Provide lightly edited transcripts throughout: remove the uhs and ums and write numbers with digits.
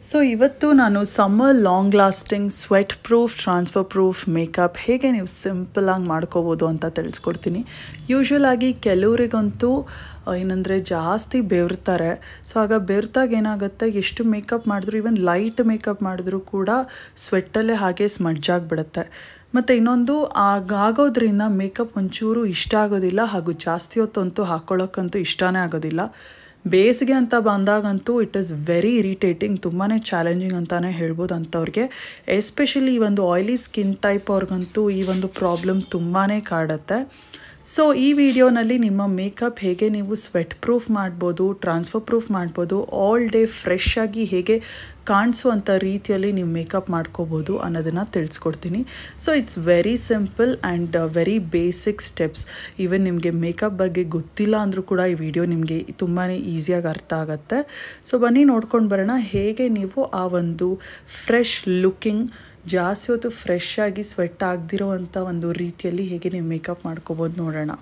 So ಇವತ್ತು ನಾನು summer long lasting sweat proof transfer proof makeup ಹೇಗೆ ನೀವು ಸಿಂಪಲಾಗಿ ಮಾಡ್ಕೋಬೋದು ಅಂತ ತಿಳಿಸ್ಕೊಡ್ತೀನಿ. ಯೂಶ್ವಲ್ ಆಗಿ ಕೆಲವರಿಗಂತೂ ಏನಂದರೆ ಜಾಸ್ತಿ ಬೆವರ್ತಾರೆ. ಸೊ ಆಗ ಬೆವ್ರತಾಗ ಏನಾಗುತ್ತೆ, ಎಷ್ಟು ಮೇಕಪ್ ಮಾಡಿದ್ರು, ಈವನ್ ಲೈಟ್ ಮೇಕಪ್ ಮಾಡಿದ್ರೂ ಕೂಡ ಸ್ವೆಟ್ಟಲ್ಲೇ ಹಾಗೆ ಸ್ಮಡ್ಜ್ ಆಗಿಬಿಡುತ್ತೆ. ಮತ್ತು ಇನ್ನೊಂದು ಆಗೋದ್ರಿಂದ ಮೇಕಪ್ ಒಂಚೂರು ಇಷ್ಟ ಆಗೋದಿಲ್ಲ, ಹಾಗೂ ಜಾಸ್ತಿ ಹೊತ್ತಂತೂ ಹಾಕ್ಕೊಳ್ಳೋಕ್ಕಂತೂ ಇಷ್ಟನೇ ಆಗೋದಿಲ್ಲ. ಬೇಸಿಗೆ ಅಂತ ಬಂದಾಗಂತೂ ಇಟ್ ಈಸ್ ವೆರಿ ಇರಿಟೇಟಿಂಗ್, ತುಂಬಾ ಚಾಲೆಂಜಿಂಗ್ ಅಂತಲೇ ಹೇಳ್ಬೋದು ಅಂಥವ್ರಿಗೆ. ಎಸ್ಪೆಷಲಿ ಈ ಒಂದು ಆಯ್ಲಿ ಸ್ಕಿನ್ ಟೈಪ್ ಅವ್ರಿಗಂತೂ ಈ ಒಂದು ಪ್ರಾಬ್ಲಮ್ ತುಂಬಾ ಕಾಡುತ್ತೆ. ಸೊ ಈ ವಿಡಿಯೋನಲ್ಲಿ ನಿಮ್ಮ ಮೇಕಪ್ ಹೇಗೆ ನೀವು ಸ್ವೆಟ್ ಪ್ರೂಫ್ ಮಾಡ್ಬೋದು, ಟ್ರಾನ್ಸ್ಫರ್ ಪ್ರೂಫ್ ಮಾಡ್ಬೋದು, ಆಲ್ ಡೇ ಫ್ರೆಶ್ ಆಗಿ ಹೇಗೆ ಕಾಣಿಸುವಂಥ ರೀತಿಯಲ್ಲಿ ನೀವು ಮೇಕಪ್ ಮಾಡ್ಕೋಬೋದು ಅನ್ನೋದನ್ನು ತಿಳಿಸ್ಕೊಡ್ತೀನಿ. So it's very simple and very basic steps. Even ನಿಮಗೆ ಮೇಕಪ್ ಬಗ್ಗೆ ಗೊತ್ತಿಲ್ಲ ಅಂದರೂ ಕೂಡ ಈ ವಿಡಿಯೋ ನಿಮಗೆ ತುಂಬಾ ಈಸಿಯಾಗಿ ಅರ್ಥ ಆಗುತ್ತೆ. ಸೊ ಬನ್ನಿ ನೋಡ್ಕೊಂಡು ಬರೋಣ ಹೇಗೆ ನೀವು ಆ ಒಂದು ಫ್ರೆಶ್ ಲುಕ್ಕಿಂಗ್, ಜಾಸ್ತಿ ಹೊತ್ತು ಫ್ರೆಶ್ ಆಗಿ ಸ್ವೆಟ್ ಆಗದಿರೋ ಅಂಥ ಒಂದು ರೀತಿಯಲ್ಲಿ ಹೇಗೆ ನೀವು ಮೇಕಪ್ ಮಾಡ್ಕೋಬೋದು ನೋಡೋಣ.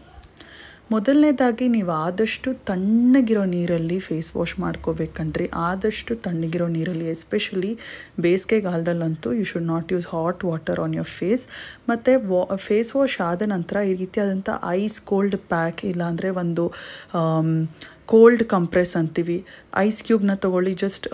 ಮೊದಲನೇದಾಗಿ ನೀವು ಆದಷ್ಟು ತಣ್ಣಗಿರೋ ನೀರಲ್ಲಿ ಫೇಸ್ ವಾಶ್ ಮಾಡ್ಕೋಬೇಕಂಡ್ರಿ. ಆದಷ್ಟು ತಣ್ಣಗಿರೋ ನೀರಲ್ಲಿ, ಎಸ್ಪೆಷಲಿ ಬೇಸಿಗೆಗಾಲದಲ್ಲಂತೂ you should not use hot water on your face. ಮತ್ತು ಫೇಸ್ ವಾಶ್ ಆದ ನಂತರ ಈ ರೀತಿಯಾದಂಥ ಐಸ್ ಕೋಲ್ಡ್ ಪ್ಯಾಕ್, ಇಲ್ಲಾಂದರೆ ಒಂದು ಕೋಲ್ಡ್ ಕಂಪ್ರೆಸ್ ಅಂತೀವಿ, ಐಸ್ ಕ್ಯೂಬ್ನ ತೊಗೊಳ್ಳಿ, ಜಸ್ಟ್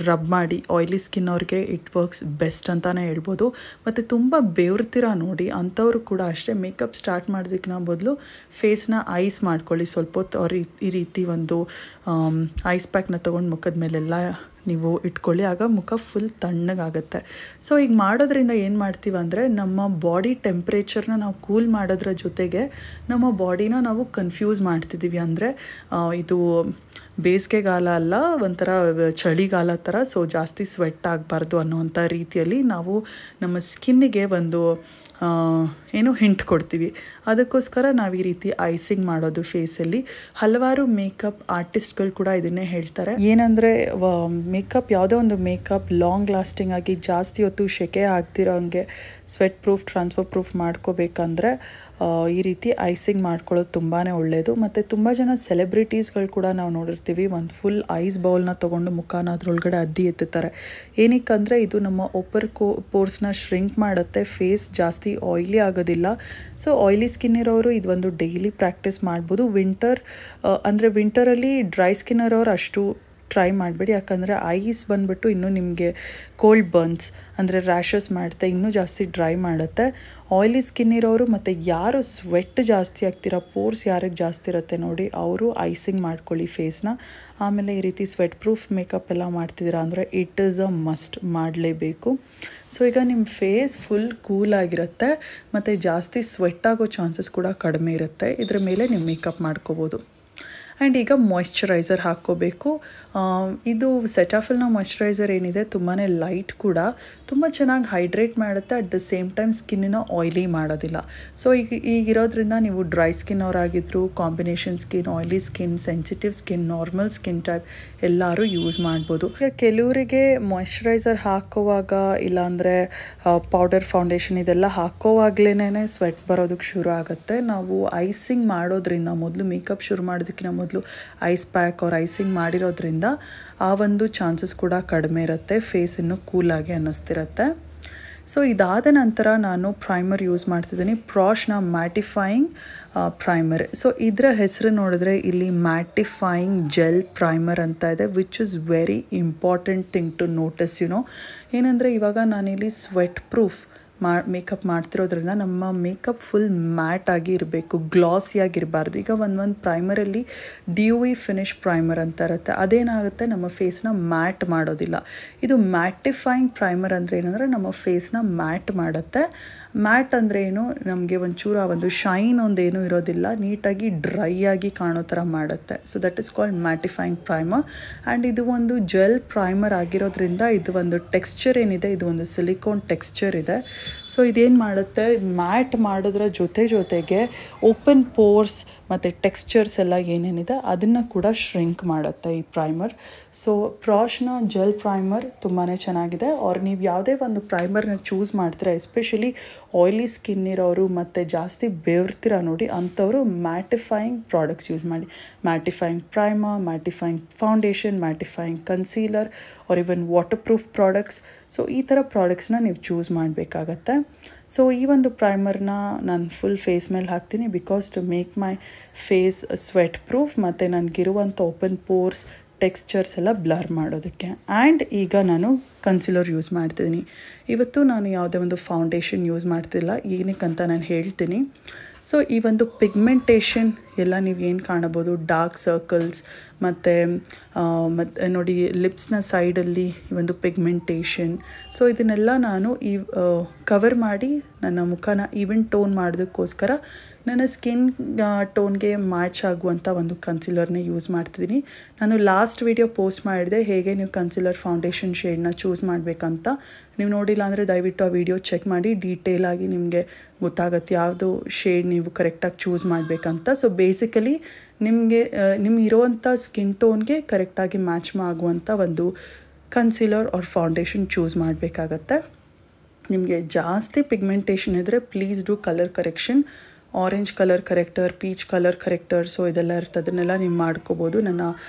ರಬ್ ಮಾಡಿ. ಆಯ್ಲಿ ಸ್ಕಿನ್ ಅವ್ರಿಗೆ ಇಟ್ ವರ್ಕ್ಸ್ ಬೆಸ್ಟ್ ಅಂತಲೇ ಹೇಳ್ಬೋದು. ಮತ್ತು ತುಂಬ ಬೆವರ್ತೀರ ನೋಡಿ, ಅಂಥವ್ರು ಕೂಡ ಅಷ್ಟೇ ಮೇಕಪ್ ಸ್ಟಾರ್ಟ್ ಮಾಡೋದಕ್ಕಿಂತ ಬದಲು ಫೇಸ್ನ ಐಸ್ ಮಾಡ್ಕೊಳ್ಳಿ ಸ್ವಲ್ಪ ಹೊತ್ತು. ಈ ರೀತಿ ಒಂದು ಐಸ್ ಪ್ಯಾಕ್ನ ತೊಗೊಂಡು ಮುಖದ ಮೇಲೆಲ್ಲ ನೀವು ಇಟ್ಕೊಳ್ಳಿ, ಆಗ ಮುಖ ಫುಲ್ ತಣ್ಣಗಾಗುತ್ತೆ. ಸೊ ಈಗ ಮಾಡೋದ್ರಿಂದ ಏನು ಮಾಡ್ತೀವಿ ಅಂದರೆ, ನಮ್ಮ ಬಾಡಿ ಟೆಂಪ್ರೇಚರ್ನ ನಾವು ಕೂಲ್ ಮಾಡೋದ್ರ ಜೊತೆಗೆ ನಮ್ಮ ಬಾಡಿನ ನಾವು ಕನ್ಫ್ಯೂಸ್ ಮಾಡ್ತಿದ್ದೀವಿ. ಅಂದರೆ ಇದು ಬೇಸಿಗೆಗಾಲ ಅಲ್ಲ, ಒಂಥರ ಚಳಿಗಾಲ ಥರ. ಸೊ ಜಾಸ್ತಿ ಸ್ವೆಟ್ ಆಗಬಾರ್ದು ಅನ್ನೋವಂಥ ರೀತಿಯಲ್ಲಿ ನಾವು ನಮ್ಮ ಸ್ಕಿನ್ನಿಗೆ ಒಂದು ಹಿಂಟ್ ಕೊಡ್ತೀವಿ. ಅದಕ್ಕೋಸ್ಕರ ನಾವು ಈ ರೀತಿ ಐಸಿಂಗ್ ಮಾಡೋದು ಫೇಸಲ್ಲಿ. ಹಲವಾರು ಮೇಕಪ್ ಆರ್ಟಿಸ್ಟ್ಗಳು ಕೂಡ ಇದನ್ನೇ ಹೇಳ್ತಾರೆ. ಏನಂದರೆ ಮೇಕಪ್, ಯಾವುದೋ ಒಂದು ಮೇಕಪ್ ಲಾಂಗ್ ಲಾಸ್ಟಿಂಗ್ ಆಗಿ ಜಾಸ್ತಿ ಹೊತ್ತು ಶೆಕೆ ಆಗ್ತಿರೋ ಹಂಗೆ ಸ್ವೆಟ್ ಪ್ರೂಫ್ ಟ್ರಾನ್ಸ್ಫರ್ ಪ್ರೂಫ್ ಮಾಡ್ಕೋಬೇಕಂದ್ರೆ ಈ ರೀತಿ ಐಸಿಂಗ್ ಮಾಡ್ಕೊಳ್ಳೋದು ತುಂಬಾ ಒಳ್ಳೆಯದು. ಮತ್ತು ತುಂಬ ಜನ ಸೆಲೆಬ್ರಿಟೀಸ್ಗಳು ಕೂಡ ನಾವು ನೋಡಿರ್ತೀವಿ, ಒಂದು ಫುಲ್ ಐಸ್ ಬೌಲ್ನ ತೊಗೊಂಡು ಮುಖನ ಅದ್ರೊಳಗಡೆ ಅದ್ದಿ ಎತ್ತುತ್ತಾರೆ. ಏನಕ್ಕಂದರೆ ಇದು ನಮ್ಮ ಪೋರ್ಸ್ನ ಶ್ರಿಂಕ್ ಮಾಡುತ್ತೆ, ಫೇಸ್ ಜಾಸ್ತಿ ಆಯ್ಲಿ ಆಗೋದಿಲ್ಲ. ಸೊ ಆಯ್ಲಿ ಸ್ಕಿನ್ ಇರೋರು ಇದೊಂದು ಡೈಲಿ ಪ್ರಾಕ್ಟೀಸ್ ಮಾಡ್ಬೋದು. ವಿಂಟರಲ್ಲಿ ಡ್ರೈ ಸ್ಕಿನ್ ಇರೋರು ಅಷ್ಟು ಟ್ರೈ ಮಾಡಬೇಡಿ, ಯಾಕಂದರೆ ಐಸ್ ಬಂದುಬಿಟ್ಟು ಇನ್ನೂ ನಿಮಗೆ ಕೋಲ್ಡ್ ಬರ್ನ್ಸ್ ಅಂದರೆ ರ್ಯಾಷಸ್ ಮಾಡುತ್ತೆ, ಇನ್ನೂ ಜಾಸ್ತಿ ಡ್ರೈ ಮಾಡುತ್ತೆ. ಆಯ್ಲಿ ಸ್ಕಿನ್ ಇರೋರು ಮತ್ತು ಯಾರು ಸ್ವೆಟ್ ಜಾಸ್ತಿ ಆಗ್ತೀರ, ಪೋರ್ಸ್ ಯಾರಿಗೆ ಜಾಸ್ತಿ ಇರುತ್ತೆ ನೋಡಿ, ಅವರು ಐಸಿಂಗ್ ಮಾಡ್ಕೊಳ್ಳಿ ಫೇಸ್ನ. ಆಮೇಲೆ ಈ ರೀತಿ ಸ್ವೆಟ್ ಪ್ರೂಫ್ ಮೇಕಪ್ ಎಲ್ಲ ಮಾಡ್ತಿದ್ದೀರಾ ಅಂದರೆ ಇಟ್ ಈಸ್ ಅ ಮಸ್ಟ್, ಮಾಡಲೇಬೇಕು. ಸೊ ಈಗ ನಿಮ್ಮ ಫೇಸ್ ಫುಲ್ ಕೂಲಾಗಿರುತ್ತೆ ಮತ್ತು ಜಾಸ್ತಿ ಸ್ವೆಟ್ ಆಗೋ ಚಾನ್ಸಸ್ ಕೂಡ ಕಡಿಮೆ ಇರುತ್ತೆ. ಇದರ ಮೇಲೆ ನೀವು ಮೇಕಪ್ ಮಾಡ್ಕೋಬೋದು. ಆ್ಯಂಡ್ ಈಗ ಮಾಯ್ಶ್ಚರೈಸರ್ ಹಾಕ್ಕೋಬೇಕು. ಇದು ಸೆಟಾಫಿಲ್ನ ಮಾಯ್ಶ್ಚರೈಸರ್ ಏನಿದೆ ತುಂಬಾ ಲೈಟ್ ಕೂಡ, ತುಂಬ ಚೆನ್ನಾಗಿ ಹೈಡ್ರೇಟ್ ಮಾಡುತ್ತೆ, ಅಟ್ ದ ಸೇಮ್ ಟೈಮ್ ಸ್ಕಿನ್ನ ಆಯ್ಲಿ ಮಾಡೋದಿಲ್ಲ. ಸೊ ಈಗಿರೋದ್ರಿಂದ ನೀವು ಡ್ರೈ ಸ್ಕಿನ್ ಅವರಾಗಿದ್ದರು, combination skin, oily skin, sensitive skin, normal skin type ಎಲ್ಲರೂ ಯೂಸ್ ಮಾಡ್ಬೋದು. ಈಗ ಕೆಲವರಿಗೆ ಮಾಯ್ಶ್ಚರೈಸರ್ ಹಾಕೋವಾಗ, ಇಲ್ಲಾಂದರೆ ಪೌಡರ್ ಫೌಂಡೇಶನ್ ಇದೆಲ್ಲ ಹಾಕೋವಾಗ್ಲೇ ಸ್ವೆಟ್ ಬರೋದಕ್ಕೆ ಶುರು ಆಗುತ್ತೆ. ನಾವು ಐಸಿಂಗ್ ಮಾಡೋದ್ರಿಂದ ಮೊದಲು, ಮೇಕಪ್ ಶುರು ಮಾಡೋದಕ್ಕಿಂತ ಮೊದಲು ಐಸ್ ಪ್ಯಾಕ್ ಅವ್ರು ಐಸಿಂಗ್ ಮಾಡಿರೋದ್ರಿಂದ ಆ ಒಂದು ಚಾನ್ಸಸ್ ಕೂಡ ಕಡಿಮೆ ಇರುತ್ತೆ, ಫೇಸ್ ಇನ್ನೂ ಕೂಲಾಗಿ ಅನ್ನಿಸ್ತಿರುತ್ತೆ. ಸೊ ಇದಾದ ನಂತರ ನಾನು ಪ್ರೈಮರ್ ಯೂಸ್ ಮಾಡ್ತಿದ್ದೀನಿ, ಪ್ರಾಶ್ನ ಮ್ಯಾಟಿಫೈಯಿಂಗ್ ಪ್ರೈಮರ್. ಸೊ ಇದರ ಹೆಸರು ನೋಡಿದ್ರೆ ಇಲ್ಲಿ ಮ್ಯಾಟಿಫೈಯಿಂಗ್ ಜೆಲ್ ಪ್ರೈಮರ್ ಅಂತ ಇದೆ, which is very important thing to notice. ಏನಂದರೆ ಇವಾಗ ನಾನಿಲ್ಲಿ ಸ್ವೆಟ್ ಪ್ರೂಫ್ ಮೇಕಪ್ ಮಾಡ್ತಿರೋದ್ರಿಂದ ನಮ್ಮ ಮೇಕಪ್ ಫುಲ್ ಮ್ಯಾಟ್ ಆಗಿ ಇರಬೇಕು, ಗ್ಲಾಸಿಯಾಗಿರಬಾರ್ದು. ಈಗ ಒಂದು ಪ್ರೈಮರಲ್ಲಿ ಡ್ಯೂವಿ ಫಿನಿಶ್ ಪ್ರೈಮರ್ ಅಂತ ಇರುತ್ತೆ, ಅದೇನಾಗುತ್ತೆ ನಮ್ಮ ಫೇಸ್ನ ಮ್ಯಾಟ್ ಮಾಡೋದಿಲ್ಲ. ಇದು ಮ್ಯಾಟಿಫೈಯಿಂಗ್ ಪ್ರೈಮರ್ ಅಂದರೆ ಏನಂದರೆ ನಮ್ಮ ಫೇಸ್ನ ಮ್ಯಾಟ್ ಮಾಡುತ್ತೆ. ಮ್ಯಾಟ್ ಅಂದರೆ ಏನು, ನಮಗೆ ಒಂಚೂರು ಆ ಒಂದು ಶೈನ್ ಒಂದೇನೂ ಇರೋದಿಲ್ಲ, ನೀಟಾಗಿ ಡ್ರೈ ಆಗಿ ಕಾಣೋ ಥರ ಮಾಡುತ್ತೆ. So that is called mattifying primer. And ಇದು ಒಂದು ಜೆಲ್ ಪ್ರೈಮರ್ ಆಗಿರೋದ್ರಿಂದ ಇದು ಒಂದು ಟೆಕ್ಸ್ಚರ್ ಏನಿದೆ, ಇದು ಒಂದು ಸಿಲಿಕಾನ್ ಟೆಕ್ಸ್ಚರ್ ಇದೆ. ಸೊ ಇದೇನು ಮಾಡುತ್ತೆ, ಮ್ಯಾಟ್ ಮಾಡೋದ್ರ ಜೊತೆಗೆ ಓಪನ್ ಪೋರ್ಸ್ ಮತ್ತು ಟೆಕ್ಸ್ಚರ್ಸ್ ಎಲ್ಲ ಏನೇನಿದೆ ಅದನ್ನು ಕೂಡ ಶ್ರಿಂಕ್ ಮಾಡುತ್ತೆ ಈ ಪ್ರೈಮರ್. ಸೊ ಪ್ರಾಶ್ನ ಜೆಲ್ ಪ್ರೈಮರ್ ತುಂಬಾ ಚೆನ್ನಾಗಿದೆ. ಅವ್ರು ನೀವು ಯಾವುದೇ ಒಂದು ಪ್ರೈಮರ್ನ ಚೂಸ್ ಮಾಡ್ತೀರಾ, ಎಸ್ಪೆಷಲಿ ಆಯ್ಲಿ ಸ್ಕಿನ್ ಇರೋರು ಮತ್ತು ಜಾಸ್ತಿ ಬೆವರ್ತೀರ ನೋಡಿ ಅಂಥವರು ಮ್ಯಾಟಿಫೈಯಿಂಗ್ ಪ್ರಾಡಕ್ಟ್ಸ್ ಯೂಸ್ ಮಾಡಿ. Mattifying primer, mattifying foundation, mattifying concealer R ಇವನ್ ವಾಟರ್ ಪ್ರೂಫ್ ಪ್ರಾಡಕ್ಟ್ಸ್. ಸೊ ಈ ಥರ ಪ್ರಾಡಕ್ಟ್ಸ್ನ ನೀವು ಚೂಸ್ ಮಾಡಬೇಕಾಗತ್ತೆ. ಸೊ ಈ ಒಂದು ಪ್ರೈಮರ್ನ ನಾನು ಫುಲ್ ಫೇಸ್ ಮೇಲೆ ಹಾಕ್ತೀನಿ because to make my face sweat proof ಮತ್ತು ನನಗಿರುವಂಥ ಓಪನ್ ಪೋರ್ಸ್ ಟೆಕ್ಸ್ಚರ್ಸ್ ಎಲ್ಲ ಬ್ಲರ್ ಮಾಡೋದಕ್ಕೆ. ಆ್ಯಂಡ್ ಈಗ ನಾನು ಕನ್ಸಿಲರ್ ಯೂಸ್ ಮಾಡ್ತಿದ್ದೀನಿ. ಇವತ್ತು ನಾನು ಯಾವುದೇ ಒಂದು ಫೌಂಡೇಶನ್ ಯೂಸ್ ಮಾಡ್ತಿಲ್ಲ, ಏನಕ್ಕಂತ ನಾನು ಹೇಳ್ತೀನಿ. ಸೊ ಈ ಒಂದು ಪಿಗ್ಮೆಂಟೇಷನ್ ಎಲ್ಲ ನೀವು ಏನು ಕಾಣಬೋದು, ಡಾರ್ಕ್ ಸರ್ಕಲ್ಸ್ ಮತ್ತು ನೋಡಿ ಲಿಪ್ಸ್ನ ಸೈಡಲ್ಲಿ ಈ ಒಂದು ಪಿಗ್ಮೆಂಟೇಷನ್. ಸೊ ಇದನ್ನೆಲ್ಲ ನಾನು ಕವರ್ ಮಾಡಿ ನನ್ನ ಮುಖನ ಈವನ್ ಟೋನ್ ಮಾಡೋದಕ್ಕೋಸ್ಕರ ನನ್ನ ಸ್ಕಿನ್ ಟೋನ್ಗೆ ಮ್ಯಾಚ್ ಆಗುವಂಥ ಒಂದು ಕನ್ಸಿಲರ್ನ ಯೂಸ್ ಮಾಡ್ತಿದ್ದೀನಿ. ನಾನು ಲಾಸ್ಟ್ ವಿಡಿಯೋ ಪೋಸ್ಟ್ ಮಾಡಿದೆ ಹೇಗೆ ನೀವು ಕನ್ಸಿಲರ್ ಫೌಂಡೇಶನ್ ಶೇಡ್ನ ಚೂಸ್ ಮಾಡಬೇಕಂತ. ನೀವು ನೋಡಿಲ್ಲ ಅಂದರೆ ದಯವಿಟ್ಟು ಆ ವಿಡಿಯೋ ಚೆಕ್ ಮಾಡಿ, ಡೀಟೇಲಾಗಿ ನಿಮಗೆ ಗೊತ್ತಾಗುತ್ತೆ ಯಾವುದು ಶೇಡ್ ನೀವು ಕರೆಕ್ಟಾಗಿ ಚೂಸ್ ಮಾಡಬೇಕಂತ. ಸೊ ಬೇಸಿಕಲಿ ನಿಮ್ಗೆ ಇರೋವಂಥ ಸ್ಕಿನ್ ಟೋನ್ಗೆ ಕರೆಕ್ಟಾಗಿ ಮ್ಯಾಚ್ ಆಗುವಂಥ ಒಂದು ಕನ್ಸಿಲರ್ ಆರ್ ಫೌಂಡೇಶನ್ ಚೂಸ್ ಮಾಡಬೇಕಾಗತ್ತೆ. ನಿಮಗೆ ಜಾಸ್ತಿ ಪಿಗ್ಮೆಂಟೇಷನ್ ಇದ್ದರೆ please do colour correction. Orange colour corrector, peach colour corrector, so ಇದೆಲ್ಲ ಇರ್ತದೆ, ಅದನ್ನೆಲ್ಲ ನೀವು ಮಾಡ್ಕೋಬೋದು. ನನ್ನ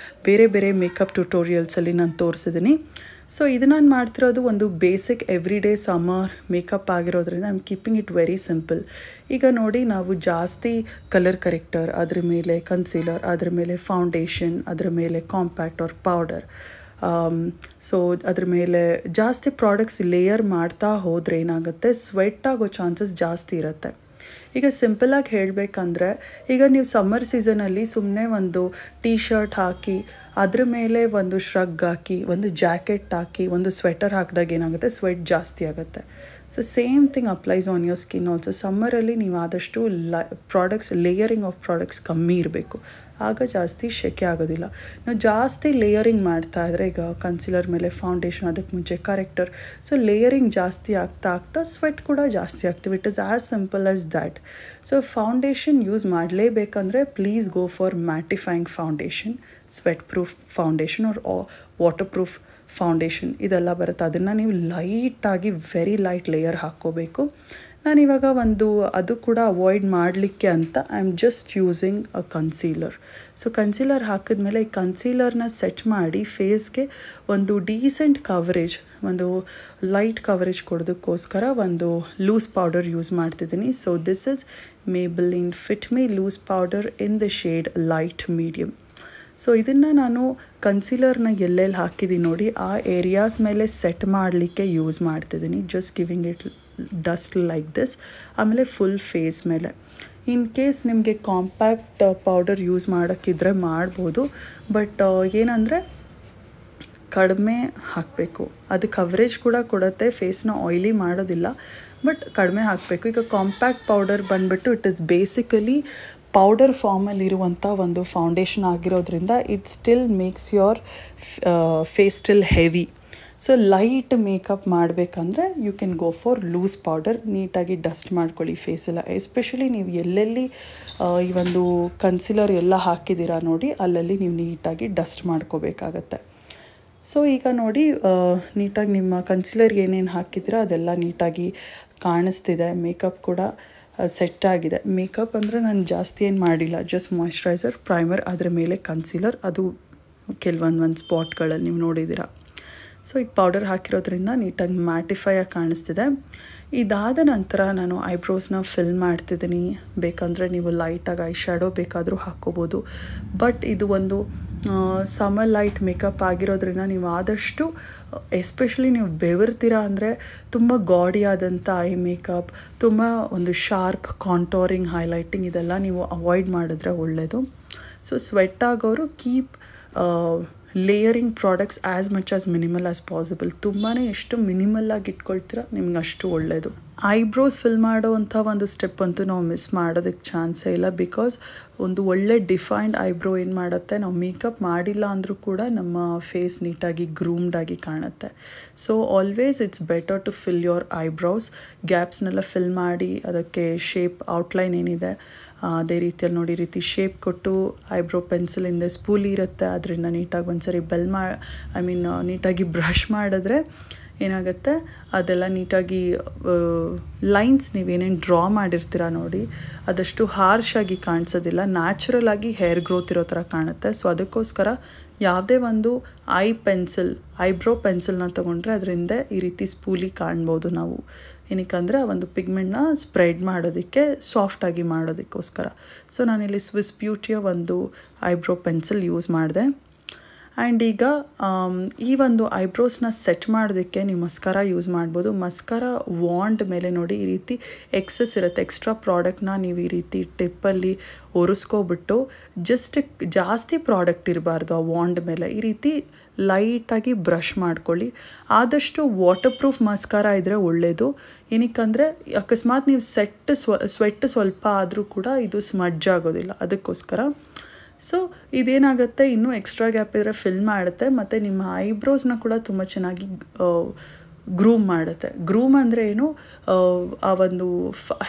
ಬೇರೆ ಬೇರೆ ಮೇಕಪ್ ಟ್ಯುಟೋರಿಯಲ್ಸಲ್ಲಿ ನಾನು ತೋರಿಸಿದ್ದೀನಿ. ಸೊ ಇದು ನಾನು ಮಾಡ್ತಿರೋದು ಒಂದು basic every day summer makeup ಆಗಿರೋದ್ರಿಂದ I am keeping it very simple. ಈಗ ನೋಡಿ ನಾವು ಜಾಸ್ತಿ ಕಲರ್ ಕರೆಕ್ಟರ್, ಅದ್ರ ಮೇಲೆ ಕನ್ಸೀಲರ್, ಅದ್ರ ಮೇಲೆ ಫೌಂಡೇಶನ್, ಅದ್ರ ಮೇಲೆ ಕಾಂಪ್ಯಾಕ್ಟ್ ಆರ್ ಪೌಡರ್, ಸೊ ಅದ್ರ ಮೇಲೆ ಜಾಸ್ತಿ ಪ್ರಾಡಕ್ಟ್ಸ್ ಲೇಯರ್ ಮಾಡ್ತಾ ಹೋದರೆ ಏನಾಗುತ್ತೆ, ಸ್ವೆಟ್ ಆಗೋ ಚಾನ್ಸಸ್ ಜಾಸ್ತಿ ಇರುತ್ತೆ. ಈಗ ಸಿಂಪಲಾಗಿ ಹೇಳಬೇಕಂದ್ರೆ ಈಗ ನೀವು ಸಮ್ಮರ್ ಸೀಸನಲ್ಲಿ ಸುಮ್ಮನೆ ಒಂದು ಟೀ ಶರ್ಟ್ ಹಾಕಿ ಅದ್ರ ಮೇಲೆ ಒಂದು ಶ್ರಗ್ ಹಾಕಿ ಒಂದು ಜಾಕೆಟ್ ಹಾಕಿ ಒಂದು ಸ್ವೆಟರ್ ಹಾಕಿದಾಗ ಏನಾಗುತ್ತೆ, ಸ್ವೆಟ್ ಜಾಸ್ತಿ ಆಗುತ್ತೆ. So same thing applies on your skin also. ಸಮ್ಮರಲ್ಲಿ ನೀವು ಆದಷ್ಟು ಲೇಯರಿಂಗ್ ಆಫ್ ಪ್ರಾಡಕ್ಟ್ಸ್ ಕಮ್ಮಿ ಇರಬೇಕು, ಆಗ ಜಾಸ್ತಿ ಸೆಕೆ ಆಗೋದಿಲ್ಲ. ನಾವು ಜಾಸ್ತಿ ಲೇಯರಿಂಗ್ ಮಾಡ್ತಾ ಇದ್ದರೆ, ಈಗ ಕನ್ಸಿಲರ್ ಮೇಲೆ ಫೌಂಡೇಶನ್, ಅದಕ್ಕೆ ಮುಂಚೆ ಕರೆಕ್ಟರ್, ಸೊ ಲೇಯರಿಂಗ್ ಜಾಸ್ತಿ ಆಗ್ತಾ ಸ್ವೆಟ್ ಕೂಡ ಜಾಸ್ತಿ ಆಗ್ತೀವಿ. It is as simple as that. So foundation use ಮಾಡಲೇಬೇಕಂದ್ರೆ please go for mattifying foundation, sweat proof foundation or water proof foundation ಇದೆಲ್ಲ ಬರುತ್ತೆ. ಅದನ್ನು ನೀವು ಲೈಟಾಗಿ ವೆರಿ ಲೈಟ್ ಲೇಯರ್ ಹಾಕ್ಕೋಬೇಕು. ನಾನಿವಾಗ ಅದು ಕೂಡ ಅವಾಯ್ಡ್ ಮಾಡಲಿಕ್ಕೆ ಅಂತ I am just using a concealer. So concealer ಹಾಕಿದ್ಮೇಲೆ ಈ ಕನ್ಸೀಲರ್ನ ಸೆಟ್ ಮಾಡಿ ಫೇಸ್ಗೆ ಒಂದು ಡೀಸೆಂಟ್ ಕವರೇಜ್, ಒಂದು ಲೈಟ್ ಕವರೇಜ್ ಕೊಡೋದಕ್ಕೋಸ್ಕರ ಒಂದು ಲೂಸ್ ಪೌಡರ್ ಯೂಸ್ ಮಾಡ್ತಿದ್ದೀನಿ. So this is Maybelline fit me loose powder in the shade light medium. So ಇದನ್ನು ನಾನು ಕನ್ಸೀಲರ್ನ ಎಲ್ಲೆಲ್ಲಿ ಹಾಕಿದ್ದೀನಿ ನೋಡಿ ಆ ಏರಿಯಾಸ್ ಮೇಲೆ ಸೆಟ್ ಮಾಡಲಿಕ್ಕೆ ಯೂಸ್ ಮಾಡ್ತಿದ್ದೀನಿ. Just giving it dust like this. ಆಮೇಲೆ ಫುಲ್ ಫೇಸ್ ಮೇಲೆ ಇನ್ ಕೇಸ್ ನಿಮಗೆ ಕಾಂಪ್ಯಾಕ್ಟ್ ಪೌಡರ್ ಯೂಸ್ ಮಾಡೋಕ್ಕಿದ್ರೆ ಮಾಡ್ಬೋದು, ಬಟ್ ಏನಂದರೆ ಕಡಿಮೆ ಹಾಕಬೇಕು. ಅದು ಕವರೇಜ್ ಕೂಡ ಕೊಡುತ್ತೆ, ಫೇಸ್ನ ಆಯ್ಲಿ ಮಾಡೋದಿಲ್ಲ, ಬಟ್ ಕಡಿಮೆ ಹಾಕಬೇಕು. ಈಗ ಕಾಂಪ್ಯಾಕ್ಟ್ ಪೌಡರ್ ಬಂದುಬಿಟ್ಟು ಇಟ್ ಇಸ್ ಬೇಸಿಕಲಿ ಪೌಡರ್ ಫಾರ್ಮಲ್ಲಿರುವಂಥ ಒಂದು ಫೌಂಡೇಶನ್ ಆಗಿರೋದ್ರಿಂದ it still makes your face still heavy. So light makeup ಮಾಡಬೇಕಂದ್ರೆ you can go for loose powder. ನೀಟಾಗಿ ಡಸ್ಟ್ ಮಾಡ್ಕೊಳ್ಳಿ ಫೇಸೆಲ್ಲ, ಎಸ್ಪೆಷಲಿ ನೀವು ಎಲ್ಲೆಲ್ಲಿ ಈ ಒಂದು ಕನ್ಸಿಲರ್ ಎಲ್ಲ ಹಾಕಿದ್ದೀರಾ ನೋಡಿ ಅಲ್ಲಲ್ಲಿ ನೀವು ನೀಟಾಗಿ ಡಸ್ಟ್ ಮಾಡ್ಕೋಬೇಕಾಗತ್ತೆ. ಸೊ ಈಗ ನೋಡಿ ನೀಟಾಗಿ ನಿಮ್ಮ ಕನ್ಸಿಲರ್ಗೆ ಏನೇನು ಹಾಕಿದ್ದೀರಾ ಅದೆಲ್ಲ ನೀಟಾಗಿ ಕಾಣಿಸ್ತಿದೆ. ಮೇಕಪ್ ಕೂಡ ಸೆಟ್ ಆಗಿದೆ. ಮೇಕಪ್ ಅಂದರೆ ನಾನು ಜಾಸ್ತಿ ಏನು ಮಾಡಿಲ್ಲ, ಜಸ್ಟ್ ಮಾಯ್ಶ್ಚರೈಸರ್, ಪ್ರೈಮರ್, ಅದರ ಮೇಲೆ ಕನ್ಸೀಲರ್, ಅದು ಕೆಲವೊಂದು ಸ್ಪಾಟ್ಗಳಲ್ಲಿ ನೀವು ನೋಡಿದ್ದೀರಾ. ಸೊ ಈಗ ಪೌಡರ್ ಹಾಕಿರೋದ್ರಿಂದ ನೀಟಾಗಿ ಮ್ಯಾಟಿಫೈಯಾಗಿ ಕಾಣಿಸ್ತಿದೆ. ಇದಾದ ನಂತರ ನಾನು ಐಬ್ರೋಸ್ನ ಫಿಲ್ ಮಾಡ್ತಿದ್ದೀನಿ. ಬೇಕಂದರೆ ನೀವು ಲೈಟಾಗಿ ಐ ಶ್ಯಾಡೋ ಬೇಕಾದರೂ ಹಾಕ್ಕೋಬೋದು, ಬಟ್ ಇದು ಒಂದು ಸಮ್ಮರ್ ಲೈಟ್ ಮೇಕಪ್ ಆಗಿರೋದ್ರಿಂದ ನೀವು ಆದಷ್ಟು ಎಸ್ಪೆಷಲಿ ನೀವು ಬೆವರ್ತೀರಾ ಅಂದರೆ ತುಂಬ ಗಾಡಿ ಆದಂಥ ಐ ಮೇಕಪ್, ತುಂಬ ಒಂದು ಶಾರ್ಪ್ ಕಾಂಟೋರಿಂಗ್, ಹೈಲೈಟಿಂಗ್ ಇದೆಲ್ಲ ನೀವು ಅವಾಯ್ಡ್ ಮಾಡಿದ್ರೆ ಒಳ್ಳೆಯದು. ಸೊ ಸ್ವೆಟ್ ಆಗೋರು keep layering products as much as minimal as possible. ತುಂಬಾ ಎಷ್ಟು ಮಿನಿಮಲ್ಲಾಗಿ ಇಟ್ಕೊಳ್ತೀರಾ ನಿಮ್ಗೆ ಅಷ್ಟು ಒಳ್ಳೆಯದು. ಐಬ್ರೋಸ್ ಫಿಲ್ ಮಾಡೋವಂಥ ಒಂದು ಸ್ಟೆಪ್ ಅಂತೂ ನಾವು ಮಿಸ್ ಮಾಡೋದಕ್ಕೆ ಚಾನ್ಸೇ ಇಲ್ಲ. ಬಿಕಾಸ್ ಒಂದು ಒಳ್ಳೆ ಡಿಫೈನ್ಡ್ ಐಬ್ರೋ ಏನು ಮಾಡುತ್ತೆ, ನಾವು ಮೇಕಪ್ ಮಾಡಿಲ್ಲ ಅಂದರೂ ಕೂಡ ನಮ್ಮ ಫೇಸ್ ನೀಟಾಗಿ ಗ್ರೂಮ್ಡಾಗಿ ಕಾಣುತ್ತೆ. So always it's better to fill your eyebrows. ಗ್ಯಾಪ್ಸ್ನೆಲ್ಲ ಫಿಲ್ ಮಾಡಿ ಅದಕ್ಕೆ ಶೇಪ್ ಔಟ್ಲೈನ್ ಏನಿದೆ ಅದೇ ರೀತಿಯಲ್ಲಿ ನೋಡಿ ಈ ರೀತಿ ಶೇಪ್ ಕೊಟ್ಟು ಐಬ್ರೋ ಪೆನ್ಸಿಲ್ ಹಿಂದೆ ಸ್ಪೂಲಿ ಇರುತ್ತೆ, ಅದರಿಂದ ನೀಟಾಗಿ ಒಂದ್ಸರಿ ನೀಟಾಗಿ ಬ್ರಷ್ ಮಾಡಿದ್ರೆ ಏನಾಗುತ್ತೆ ಅದೆಲ್ಲ ನೀಟಾಗಿ ಲೈನ್ಸ್ ನೀವೇನೇನು ಡ್ರಾ ಮಾಡಿರ್ತೀರ ನೋಡಿ ಅದಷ್ಟು ಹಾರ್ಶಾಗಿ ಕಾಣಿಸೋದಿಲ್ಲ, ನ್ಯಾಚುರಲ್ ಆಗಿ ಹೇರ್ ಗ್ರೋತ್ ಇರೋ ಥರ ಕಾಣುತ್ತೆ. ಸೊ ಅದಕ್ಕೋಸ್ಕರ ಯಾವುದೇ ಒಂದು ಐಬ್ರೋ ಪೆನ್ಸಿಲ್ನ ತೊಗೊಂಡ್ರೆ ಅದರಿಂದ ಈ ರೀತಿ ಸ್ಪೂಲಿ ಕಾಣ್ಬೋದು ನಾವು. ಏನಕ್ಕಂದರೆ ಆ ಒಂದು ಪಿಗ್ಮೆಂಟ್ನ ಸ್ಪ್ರೆಡ್ ಮಾಡೋದಕ್ಕೆ, ಸಾಫ್ಟಾಗಿ ಮಾಡೋದಕ್ಕೋಸ್ಕರ. ಸೊ ನಾನಿಲ್ಲಿ ಸ್ವಿಸ್ ಬ್ಯೂಟಿಯ ಒಂದು ಐಬ್ರೋ ಪೆನ್ಸಿಲ್ ಯೂಸ್ ಮಾಡಿದೆ. ಆ್ಯಂಡ್ ಈಗ ಈ ಒಂದು ಐಬ್ರೋಸ್ನ ಸೆಟ್ ಮಾಡೋದಕ್ಕೆ ನೀವು ಮಸ್ಕಾರ ಯೂಸ್ ಮಾಡ್ಬೋದು. ಮಸ್ಕಾರ ವಾಂಡ್ ಮೇಲೆ ನೋಡಿ ಈ ರೀತಿ ಎಕ್ಸಸ್ ಇರುತ್ತೆ, ಎಕ್ಸ್ಟ್ರಾ ಪ್ರಾಡಕ್ಟ್ನ ನೀವು ಈ ರೀತಿ ಟಿಪ್ಪಲ್ಲಿ ಒರೆಸ್ಕೊಬಿಟ್ಟು ಜಾಸ್ತಿ ಪ್ರಾಡಕ್ಟ್ ಇರಬಾರ್ದು ಆ ವಾಂಡ್ ಮೇಲೆ, ಈ ರೀತಿ ಲೈಟಾಗಿ ಬ್ರಷ್ ಮಾಡ್ಕೊಳ್ಳಿ. ಆದಷ್ಟು ವಾಟರ್ ಪ್ರೂಫ್ ಮಸ್ಕಾರ ಇದ್ದರೆ ಒಳ್ಳೆಯದು. ಏನಕ್ಕಂದರೆ ಅಕಸ್ಮಾತ್ ನೀವು ಸ್ವೆಟ್ ಸ್ವಲ್ಪ ಆದರೂ ಕೂಡ ಇದು ಸ್ಮಡ್ಜ್ ಆಗೋದಿಲ್ಲ, ಅದಕ್ಕೋಸ್ಕರ. ಸೊ ಇದೇನಾಗುತ್ತೆ, ಇನ್ನೂ ಎಕ್ಸ್ಟ್ರಾ ಗ್ಯಾಪ್ ಇದ್ದರೆ ಫಿಲ್ ಮಾಡುತ್ತೆ ಮತ್ತು ನಿಮ್ಮ ಐಬ್ರೋಸ್ನ ಕೂಡ ತುಂಬ ಚೆನ್ನಾಗಿ ಗ್ರೂಮ್ ಮಾಡುತ್ತೆ. ಗ್ರೂಮ್ ಅಂದರೆ ಏನು, ಆ ಒಂದು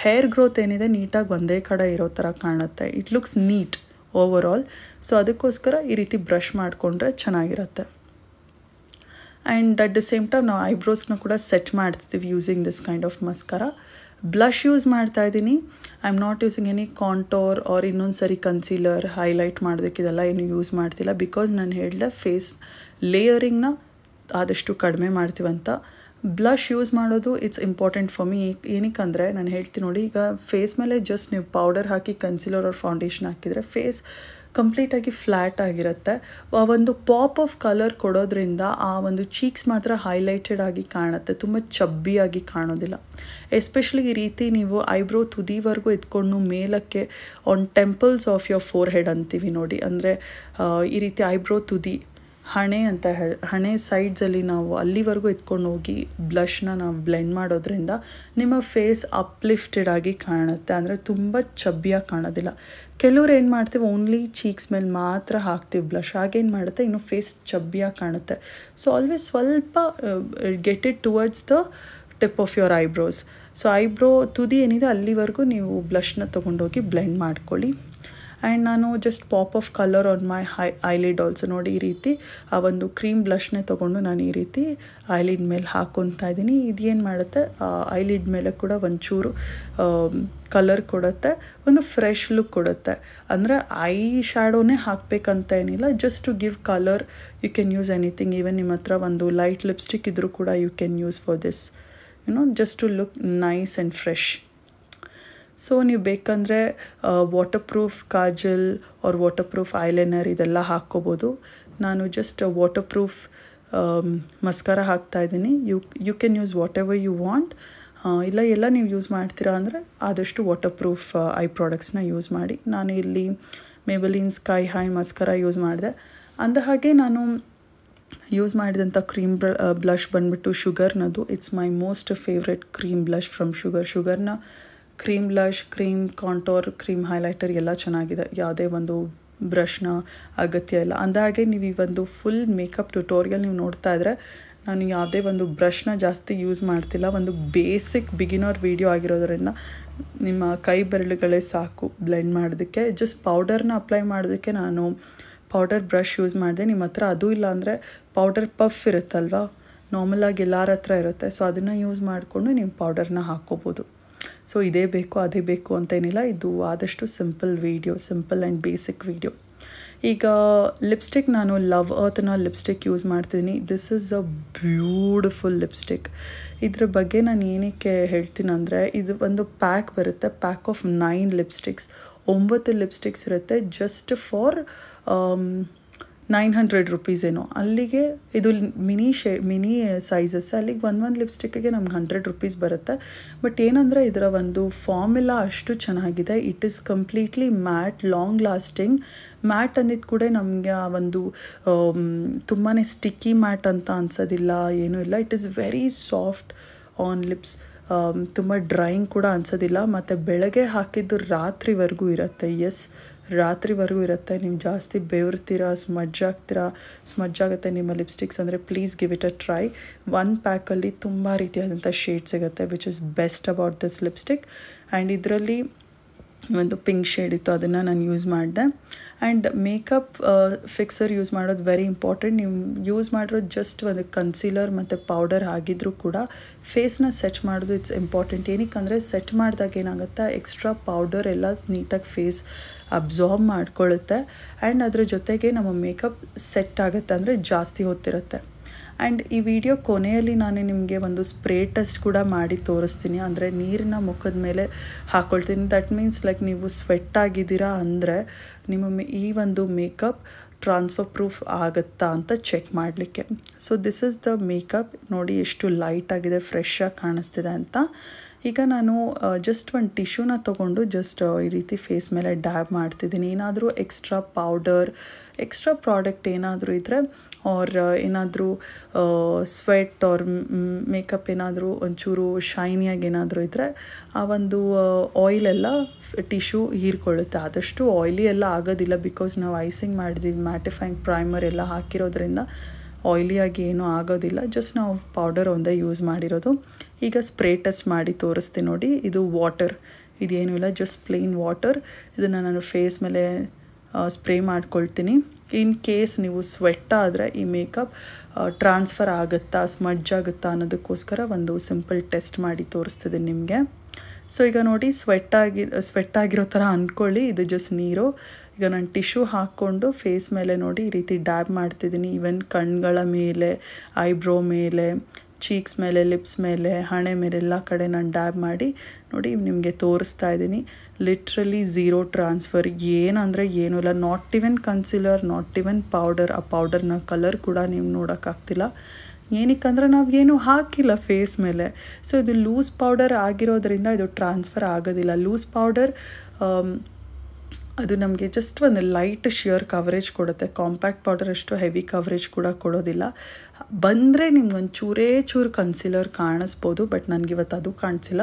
ಹೇರ್ ಗ್ರೋತ್ ಏನಿದೆ ನೀಟಾಗಿ ಒಂದೇ ಕಡೆ ಇರೋ ಥರ ಕಾಣುತ್ತೆ. It looks neat overall. So ಅದಕ್ಕೋಸ್ಕರ ಈ ರೀತಿ ಬ್ರಷ್ ಮಾಡಿಕೊಂಡ್ರೆ ಚೆನ್ನಾಗಿರುತ್ತೆ. And at the same time ನಾವು ಐಬ್ರೋಸ್ನ ಕೂಡ ಸೆಟ್ ಮಾಡ್ತಿದ್ದೀವಿ using this kind of mascara. Blush use ಮಾಡ್ತಾಯಿದ್ದೀನಿ. I am not using any contour or ಇನ್ನೊಂದು ಸರಿ ಕನ್ಸೀಲರ್ ಹೈಲೈಟ್ ಮಾಡೋದಕ್ಕೆ ಇದೆಲ್ಲ ಏನು ಯೂಸ್ ಮಾಡ್ತಿಲ್ಲ. ಬಿಕಾಸ್ ನಾನು ಹೇಳಿದೆ ಫೇಸ್ ಲೇಯರಿಂಗ್ನ ಆದಷ್ಟು ಕಡಿಮೆ ಮಾಡ್ತೀವಂತ. ಬ್ಲಷ್ ಯೂಸ್ ಮಾಡೋದು ಇಟ್ಸ್ ಇಂಪಾರ್ಟೆಂಟ್ ಫಾರ್ ಮೀ. ಏನಕ್ಕಂದರೆ ನಾನು ಹೇಳ್ತೀನಿ ನೋಡಿ, ಈಗ ಫೇಸ್ ಮೇಲೆ ಜಸ್ಟ್ ನೀವು ಪೌಡರ್ ಹಾಕಿ ಕನ್ಸೀಲರ್ ಆರ್ ಫೌಂಡೇಶನ್ ಹಾಕಿದರೆ ಫೇಸ್ ಕಂಪ್ಲೀಟಾಗಿ ಫ್ಲ್ಯಾಟ್ ಆಗಿರುತ್ತೆ. ಆ ಒಂದು ಪಾಪ್ ಆಫ್ ಕಲರ್ ಕೊಡೋದ್ರಿಂದ ಆ ಒಂದು ಚೀಕ್ಸ್ ಮಾತ್ರ ಹೈಲೈಟೆಡ್ ಆಗಿ ಕಾಣುತ್ತೆ, ತುಂಬ ಚಬ್ಬಿಯಾಗಿ ಕಾಣೋದಿಲ್ಲ. ಎಸ್ಪೆಷಲಿ ಈ ರೀತಿ ನೀವು ಐಬ್ರೋ ತುದಿವರೆಗೂ ಎತ್ಕೊಂಡು ಮೇಲಕ್ಕೆ on temples of your four head ಅಂತೀವಿ ನೋಡಿ, ಅಂದರೆ ಈ ರೀತಿ ಐಬ್ರೋ ತುದಿ ಹಣೆ ಸೈಡ್ಸಲ್ಲಿ ನಾವು ಅಲ್ಲಿವರೆಗೂ ಎತ್ಕೊಂಡು ಹೋಗಿ ಬ್ಲಷ್ನ ನಾವು ಬ್ಲೆಂಡ್ ಮಾಡೋದ್ರಿಂದ ನಿಮ್ಮ ಫೇಸ್ ಅಪ್ಲಿಫ್ಟೆಡ್ ಆಗಿ ಕಾಣುತ್ತೆ, ಅಂದರೆ ತುಂಬ ಚಬ್ಬಿಯಾಗಿ ಕಾಣೋದಿಲ್ಲ. ಕೆಲವ್ರು ಏನು ಮಾಡ್ತೀವಿ, ಓನ್ಲಿ ಚೀಕ್ಸ್ ಮೇಲೆ ಮಾತ್ರ ಹಾಕ್ತೀವಿ ಬ್ಲಷ್, ಹಾಗೇನು ಮಾಡುತ್ತೆ ಇನ್ನು ಫೇಸ್ ಚಬ್ಬಿಯಾಗಿ ಕಾಣುತ್ತೆ. ಸೊ ಆಲ್ವೇಸ್ ಸ್ವಲ್ಪ get it towards the tip of your eyebrows. So eyebrow ತುದಿ ಏನಿದೆ ಅಲ್ಲಿವರೆಗೂ ನೀವು ಬ್ಲಷ್ನ ತೊಗೊಂಡೋಗಿ ಬ್ಲೆಂಡ್ ಮಾಡ್ಕೊಳ್ಳಿ. ಆ್ಯಂಡ್ ನಾನು just pop of colour on my eyelid also ನೋಡಿ, ಈ ರೀತಿ ಆ ಒಂದು ಕ್ರೀಮ್ ಬ್ಲಷ್ನೇ ತೊಗೊಂಡು ನಾನು ಈ ರೀತಿ ಐಲಿಡ್ ಮೇಲೆ ಹಾಕ್ಕೊತಾ ಇದ್ದೀನಿ. ಇದೇನು ಮಾಡುತ್ತೆ, ಐಲಿಡ್ ಮೇಲೆ ಕೂಡ ಒಂಚೂರು ಕಲರ್ ಕೊಡುತ್ತೆ, ಒಂದು ಫ್ರೆಶ್ ಲುಕ್ ಕೊಡುತ್ತೆ. ಅಂದರೆ ಐ ಶ್ಯಾಡೋನೇ ಹಾಕಬೇಕಂತ ಏನಿಲ್ಲ, just to give colour you can use anything. Even ನಿಮ್ಮ ಹತ್ರ ಒಂದು ಲೈಟ್ ಲಿಪ್ಸ್ಟಿಕ್ ಇದ್ದರೂ ಕೂಡ you can use for this, just to look nice and fresh. So ನೀವು ಬೇಕಂದರೆ waterproof kajal or water proof eyeliner ಇದೆಲ್ಲ ಹಾಕ್ಕೋಬೋದು. ನಾನು ಜಸ್ಟ್ ವಾಟರ್ ಪ್ರೂಫ್ ಮಸ್ಕಾರ ಹಾಕ್ತಾಯಿದ್ದೀನಿ. You can use whatever you want. ಎಲ್ಲ ನೀವು ಯೂಸ್ ಮಾಡ್ತೀರಾ ಅಂದರೆ ಆದಷ್ಟು ವಾಟರ್ ಪ್ರೂಫ್ ಐ ಪ್ರಾಡಕ್ಟ್ಸ್ನ ಯೂಸ್ ಮಾಡಿ. ನಾನು ಇಲ್ಲಿ ಮೇಬಲಿನ್ ಸ್ಕೈ ಹೈ ಮಸ್ಕಾರ ಯೂಸ್ ಮಾಡಿದೆ. ಅಂದಹಾಗೆ ನಾನು ಯೂಸ್ ಮಾಡಿದಂಥ ಕ್ರೀಮ್ ಬ್ಲಷ್ ಬಂದುಬಿಟ್ಟು ಶುಗರ್ನದು. It's my most favourite cream blush from ಶುಗರ್ನ cream blush, cream contour, cream highlighter ಎಲ್ಲ ಚೆನ್ನಾಗಿದೆ, ಯಾವುದೇ ಒಂದು ಬ್ರಷ್ನ ಅಗತ್ಯ ಇಲ್ಲ. ಅಂದಾಗೆ ನೀವು ಈ ಒಂದು ಫುಲ್ ಮೇಕಪ್ ಟ್ಯುಟೋರಿಯಲ್ ನೀವು ನೋಡ್ತಾ ಇದ್ದರೆ ನಾನು ಯಾವುದೇ ಒಂದು ಬ್ರಷ್ನ ಜಾಸ್ತಿ ಯೂಸ್ ಮಾಡ್ತಿಲ್ಲ. ಒಂದು ಬೇಸಿಕ್ ಬಿಗಿನರ್ ವೀಡಿಯೋ ಆಗಿರೋದ್ರಿಂದ ನಿಮ್ಮ ಕೈ ಬೆರಳುಗಳೇ ಸಾಕು ಬ್ಲೆಂಡ್ ಮಾಡೋದಕ್ಕೆ. ಜಸ್ಟ್ ಪೌಡರ್ನ ಅಪ್ಲೈ ಮಾಡೋದಕ್ಕೆ ನಾನು ಪೌಡರ್ ಬ್ರಷ್ ಯೂಸ್ ಮಾಡಿದೆ. ನಿಮ್ಮ ಹತ್ರ ಅದು ಇಲ್ಲ ಅಂದರೆ ಪೌಡರ್ ಪಫ್ ಇರುತ್ತಲ್ವ, ನಾರ್ಮಲಾಗಿ ಎಲ್ಲರ ಹತ್ರ ಇರುತ್ತೆ. ಸೊ ಅದನ್ನು ಯೂಸ್ ಮಾಡಿಕೊಂಡು ನೀವು ಪೌಡರ್ನ ಹಾಕ್ಕೋಬೋದು. ಸೊ ಇದೇ ಬೇಕು ಅದೇ ಬೇಕು ಅಂತೇನಿಲ್ಲ, ಇದು ಆದಷ್ಟು ಸಿಂಪಲ್ ಆ್ಯಂಡ್ ಬೇಸಿಕ್ ವೀಡಿಯೋ. ಈಗ ಲಿಪ್ಸ್ಟಿಕ್ ನಾನು ಲವ್ ಅರ್ತ್ನ ಲಿಪ್ಸ್ಟಿಕ್ ಯೂಸ್ ಮಾಡ್ತಿದ್ದೀನಿ. This is a beautiful lipstick. ಇದ್ರ ಬಗ್ಗೆ ನಾನು ಏನಕ್ಕೆ ಹೇಳ್ತೀನಿ ಅಂದರೆ, ಇದು ಒಂದು ಪ್ಯಾಕ್ ಬರುತ್ತೆ, ಪ್ಯಾಕ್ ಆಫ್ 9 ಲಿಪ್ಸ್ಟಿಕ್ಸ್, 9 ಲಿಪ್ಸ್ಟಿಕ್ಸ್ ಇರುತ್ತೆ, ಜಸ್ಟ್ ಫಾರ್ 900 ರುಪೀಸ್ ಏನೋ. ಅಲ್ಲಿಗೆ ಇದು ಮಿನಿ ಸೈಜಸ್, ಅಲ್ಲಿಗೆ ಒಂದು ಲಿಪ್ಸ್ಟಿಕ್ಕಿಗೆ ನಮ್ಗೆ 100 ರುಪೀಸ್ ಬರುತ್ತೆ. ಬಟ್ ಏನಂದರೆ ಇದರ ಒಂದು ಫಾರ್ಮುಲಾ ಅಷ್ಟು ಚೆನ್ನಾಗಿದೆ. It is completely matte, long lasting. Matte ಅಂದಿದ್ದು ಕೂಡ ನಮಗೆ ಆ ಒಂದು ತುಂಬಾ ಸ್ಟಿಕ್ಕಿ ಮ್ಯಾಟ್ ಅಂತ ಅನ್ಸೋದಿಲ್ಲ, ಏನೂ ಇಲ್ಲ. It is very soft on lips, ತುಂಬ ಡ್ರೈಯಿಂಗ್ ಕೂಡ ಅನ್ಸೋದಿಲ್ಲ. ಮತ್ತು ಬೆಳಗ್ಗೆ ಹಾಕಿದ್ದು ರಾತ್ರಿವರೆಗೂ ಇರುತ್ತೆ. ರಾತ್ರಿವರೆಗೂ ಇರುತ್ತೆ. ನೀವು ಜಾಸ್ತಿ ಬೆವರ್ತೀರಾ, ಸ್ಮಡ್ಜ್ ಆಗುತ್ತೆ ನಿಮ್ಮ ಲಿಪ್ಸ್ಟಿಕ್ಸ್ ಅಂದರೆ please give it a try. ಒಂದು ಪ್ಯಾಕಲ್ಲಿ ತುಂಬ ರೀತಿಯಾದಂಥ ಶೇಡ್ ಸಿಗುತ್ತೆ, which is best about this lipstick. And ಇದರಲ್ಲಿ ಒಂದು ಪಿಂಕ್ ಶೇಡ್ ಇತ್ತು, ಅದನ್ನು ನಾನು ಯೂಸ್ ಮಾಡಿದೆ. ಆ್ಯಂಡ್ ಮೇಕಪ್ ಫಿಕ್ಸರ್ ಯೂಸ್ ಮಾಡೋದು ವೆರಿ ಇಂಪಾರ್ಟೆಂಟ್. ನೀವು ಯೂಸ್ ಮಾಡಿರೋದು ಜಸ್ಟ್ ಒಂದು ಕನ್ಸೀಲರ್ ಮತ್ತು ಪೌಡರ್ ಆಗಿದ್ರೂ ಕೂಡ ಫೇಸ್ನ ಸೆಟ್ ಮಾಡೋದು ಇಟ್ಸ್ ಇಂಪಾರ್ಟೆಂಟ್. ಏನಕ್ಕೆ ಸೆಟ್ ಮಾಡಿದಾಗ ಏನಾಗುತ್ತೆ, ಎಕ್ಸ್ಟ್ರಾ ಪೌಡರ್ ಎಲ್ಲ ನೀಟಾಗಿ ಫೇಸ್ ಅಬ್ಸಾರ್ಬ್ ಮಾಡ್ಕೊಳ್ಳುತ್ತೆ. ಆ್ಯಂಡ್ ಅದ್ರ ಜೊತೆಗೆ ನಮ್ಮ ಮೇಕಪ್ ಸೆಟ್ ಆಗುತ್ತೆ, ಅಂದರೆ ಜಾಸ್ತಿ ಹೊತ್ತಿರುತ್ತೆ. ಆ್ಯಂಡ್ ಈ ವಿಡಿಯೋ ಕೊನೆಯಲ್ಲಿ ನಾನು ನಿಮಗೆ ಒಂದು ಸ್ಪ್ರೇ ಟೆಸ್ಟ್ ಕೂಡ ಮಾಡಿ ತೋರಿಸ್ತೀನಿ. ಅಂದರೆ ನೀರನ್ನ ಮುಖದ ಮೇಲೆ ಹಾಕ್ಕೊಳ್ತೀನಿ. ದಟ್ ಮೀನ್ಸ್ ಲೈಕ್ ನೀವು ಸ್ವೆಟ್ ಆಗಿದ್ದೀರಾ ಅಂದರೆ ನಿಮ್ಮ ಈ ಒಂದು ಮೇಕಪ್ ಟ್ರಾನ್ಸ್ಫರ್ ಪ್ರೂಫ್ ಆಗುತ್ತಾ ಅಂತ ಚೆಕ್ ಮಾಡಲಿಕ್ಕೆ. So this is the makeup. ನೋಡಿ ಎಷ್ಟು ಲೈಟ್ ಆಗಿದೆ, ಫ್ರೆಶ್ ಆಗಿ ಕಾಣಿಸ್ತಿದೆ ಅಂತ. ಈಗ ನಾನು ಜಸ್ಟ್ ಒಂದು ಟಿಶ್ಯೂನ ತೊಗೊಂಡು ಜಸ್ಟ್ ಈ ರೀತಿ ಫೇಸ್ ಮೇಲೆ ಡ್ಯಾಬ್ ಮಾಡ್ತಿದ್ದೀನಿ. ಏನಾದರೂ ಎಕ್ಸ್ಟ್ರಾ ಪೌಡರ್, ಎಕ್ಸ್ಟ್ರಾ ಪ್ರಾಡಕ್ಟ್ ಏನಾದರೂ ಇದ್ದರೆ ಆರ್ ಏನಾದರೂ ಸ್ವೆಟ್ ಆರ್ ಮೇಕಪ್ ಏನಾದರೂ ಒಂಚೂರು ಶೈನಿಯಾಗಿ ಏನಾದರೂ ಇದ್ದರೆ ಆ ಒಂದು ಆಯಿಲೆಲ್ಲ ಟಿಶ್ಯೂ ಹೀರ್ಕೊಳ್ಳುತ್ತೆ. ಆದಷ್ಟು ಆಯಿಲಿ ಎಲ್ಲ ಆಗೋದಿಲ್ಲ, ಬಿಕಾಸ್ ನಾವು ಐಸಿಂಗ್ ಮಾಡಿದ್ದೀವಿ, ಮ್ಯಾಟಿಫೈಯಿಂಗ್ ಪ್ರೈಮರ್ ಎಲ್ಲ ಹಾಕಿರೋದ್ರಿಂದ ಆಯಿಲಿಯಾಗಿ ಏನೂ ಆಗೋದಿಲ್ಲ. ಜಸ್ಟ್ ನಾವು ಪೌಡರ್ ಒಂದೇ ಯೂಸ್ ಮಾಡಿರೋದು. ಈಗ ಸ್ಪ್ರೇ ಟೆಸ್ಟ್ ಮಾಡಿ ತೋರಿಸ್ತೀನಿ ನೋಡಿ. ಇದು ವಾಟರ್, ಇದೇನೂ ಇಲ್ಲ, ಜಸ್ಟ್ ಪ್ಲೇನ್ ವಾಟರ್. ಇದನ್ನು ನಾನು ಫೇಸ್ ಮೇಲೆ ಸ್ಪ್ರೇ ಮಾಡ್ಕೊಳ್ತೀನಿ. ಇನ್ ಕೇಸ್ ನೀವು ಸ್ವೆಟ್ ಆದರೆ ಈ ಮೇಕಪ್ ಟ್ರಾನ್ಸ್ಫರ್ ಆಗುತ್ತಾ, ಸ್ಮಡ್ಜ್ ಆಗುತ್ತಾ ಅನ್ನೋದಕ್ಕೋಸ್ಕರ ಒಂದು ಸಿಂಪಲ್ ಟೆಸ್ಟ್ ಮಾಡಿ ತೋರಿಸ್ತಿದ್ದೀನಿ ನಿಮಗೆ. ಸೊ ಈಗ ನೋಡಿ ಸ್ವೆಟ್ ಆಗಿರೋ ಥರ ಅಂದ್ಕೊಳ್ಳಿ, ಇದು ಜಸ್ಟ್ ನೀರು. ಈಗ ನಾನು ಟಿಶ್ಯೂ ಹಾಕ್ಕೊಂಡು ಫೇಸ್ ಮೇಲೆ ನೋಡಿ ಈ ರೀತಿ ಡ್ಯಾಬ್ ಮಾಡ್ತಿದ್ದೀನಿ. ಈವನ್ ಕಣ್ಗಳ ಮೇಲೆ, ಐಬ್ರೋ ಮೇಲೆ, ಚೀಕ್ಸ್ ಮೇಲೆ, ಲಿಪ್ಸ್ ಮೇಲೆ, ಹಣೆ ಮೇಲೆ ಎಲ್ಲ ಕಡೆ ನಾನು ಡ್ಯಾಬ್ ಮಾಡಿ ನೋಡಿ ನಿಮಗೆ ತೋರಿಸ್ತಾ ಇದ್ದೀನಿ. ಲಿಟ್ರಲಿ ಝೀರೋ ಟ್ರಾನ್ಸ್ಫರ್, ಏನಂದರೆ ಏನೂ ಇಲ್ಲ. Not even concealer, not even powder. ಆ ಪೌಡರ್ನ ಕಲರ್ ಕೂಡ ನೀವು ನೋಡೋಕ್ಕಾಗ್ತಿಲ್ಲ. ಏನಕ್ಕಂದ್ರೆ ನಾವು ಏನೂ ಹಾಕಿಲ್ಲ ಫೇಸ್ ಮೇಲೆ. ಸೊ ಇದು ಲೂಸ್ ಪೌಡರ್ ಆಗಿರೋದ್ರಿಂದ ಇದು ಟ್ರಾನ್ಸ್ಫರ್ ಆಗೋದಿಲ್ಲ. ಲೂಸ್ ಪೌಡರ್ ಅದು ನಮಗೆ ಜಸ್ಟ್ ಒಂದು ಲೈಟ್ ಶಿಯರ್ ಕವರೇಜ್ ಕೊಡುತ್ತೆ. ಕಾಂಪ್ಯಾಕ್ಟ್ ಪೌಡರ್ ಅಷ್ಟು ಹೆವಿ ಕವರೇಜ್ ಕೂಡ ಕೊಡೋದಿಲ್ಲ. ಬಂದರೆ ನಿಮ್ಗೊಂದು ಚೂರು ಕನ್ಸೀಲರ್ ಕಾಣಿಸ್ಬೋದು, ಬಟ್ ನನಗಿವತ್ತು ಅದು ಕಾಣಿಸಿಲ್ಲ.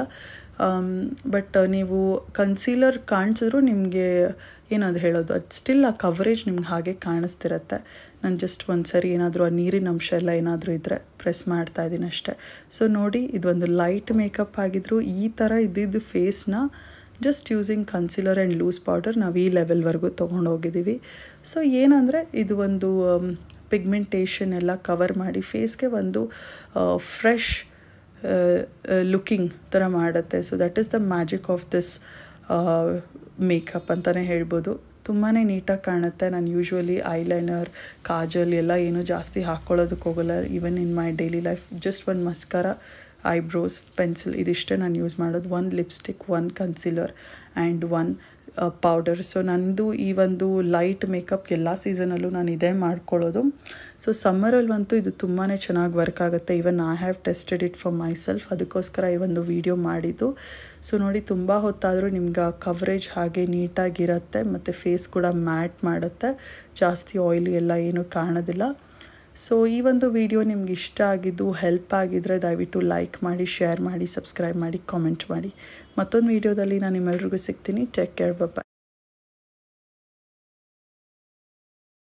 ಬಟ್ ನೀವು ಕನ್ಸೀಲರ್ ಕಾಣಿಸಿದ್ರು ನಿಮಗೆ ಏನದು ಹೇಳೋದು, ಅದು ಸ್ಟಿಲ್ ಆ ಕವರೇಜ್ ನಿಮ್ಗೆ ಹಾಗೆ ಕಾಣಿಸ್ತಿರತ್ತೆ. ನಾನು ಜಸ್ಟ್ ಒಂದು ಸರಿ ಏನಾದರೂ ಆ ನೀರಿನ ಅಂಶ ಎಲ್ಲ ಏನಾದರೂ ಇದ್ದರೆ ಪ್ರೆಸ್ ಮಾಡ್ತಾಯಿದ್ದೀನಿ ಅಷ್ಟೇ. ಸೊ ನೋಡಿ, ಇದೊಂದು ಲೈಟ್ ಮೇಕಪ್ ಆಗಿದ್ರು ಈ ಥರ ಇದ್ದಿದ್ದು ಫೇಸ್ನ just using concealer and loose powder ನಾವು ಈ ಲೆವೆಲ್ವರೆಗೂ ತೊಗೊಂಡೋಗಿದ್ದೀವಿ. ಸೊ ಏನಂದರೆ ಇದು ಒಂದು ಪಿಗ್ಮೆಂಟೇಷನ್ ಎಲ್ಲ ಕವರ್ ಮಾಡಿ ಫೇಸ್ಗೆ ಒಂದು ಫ್ರೆಶ್ ಲುಕಿಂಗ್ ಥರ ಮಾಡುತ್ತೆ. So that is the magic of this makeup ಅಂತಲೇ ಹೇಳ್ಬೋದು. ತುಂಬಾ ನೀಟಾಗಿ ಕಾಣುತ್ತೆ. ನಾನು ಯೂಶ್ವಲಿ ಐಲೈನರ್, ಕಾಜಲ್ ಎಲ್ಲ ಏನೂ ಜಾಸ್ತಿ ಹಾಕ್ಕೊಳ್ಳೋದಕ್ಕೆ ಹೋಗಲ್ಲ. Even in my daily life just ಒಂದು ಮಸ್ಕರ, ಐಬ್ರೋಸ್, ಪೆನ್ಸಿಲ್, ಇದಿಷ್ಟೇ ನಾನು ಯೂಸ್ ಮಾಡೋದು. 1 lipstick, 1 concealer and 1 powder. So ನಂದು ಈ ಒಂದು ಲೈಟ್ ಮೇಕಪ್ ಎಲ್ಲ ಸೀಸನಲ್ಲೂ ನಾನು ಇದೇ ಮಾಡ್ಕೊಳ್ಳೋದು. ಸೊ ಸಮ್ಮರಲ್ಲಂತೂ ಇದು ತುಂಬಾ ಚೆನ್ನಾಗಿ ವರ್ಕ್ ಆಗುತ್ತೆ. Even I have tested it for my self, ಅದಕ್ಕೋಸ್ಕರ ಈ ಒಂದು ವಿಡಿಯೋ ಮಾಡಿದ್ದು. ಸೊ ನೋಡಿ, ತುಂಬ ಹೊತ್ತಾದರೂ ನಿಮ್ಗೆ ಕವರೇಜ್ ಹಾಗೆ ನೀಟಾಗಿರುತ್ತೆ ಮತ್ತು ಫೇಸ್ ಕೂಡ ಮ್ಯಾಟ್ ಮಾಡುತ್ತೆ. ಜಾಸ್ತಿ ಆಯಿಲಿ ಎಲ್ಲ ಏನೂ ಕಾಣೋದಿಲ್ಲ. ಸೊ ಈ ಒಂದು ವಿಡಿಯೋ ನಿಮ್ಗೆ ಇಷ್ಟ ಆಗಿದ್ದು, ಹೆಲ್ಪ್ ಆಗಿದ್ದರೆ ದಯವಿಟ್ಟು ಲೈಕ್ ಮಾಡಿ, ಶೇರ್ ಮಾಡಿ, ಸಬ್ಸ್ಕ್ರೈಬ್ ಮಾಡಿ, ಕಾಮೆಂಟ್ ಮಾಡಿ. ಮತ್ತೊಂದು ವಿಡಿಯೋದಲ್ಲಿ ನಾನು ನಿಮ್ಮೆಲ್ರಿಗೂ ಸಿಗ್ತೀನಿ. ಟೇಕ್ ಕೇರ್, ಬಾಯ್.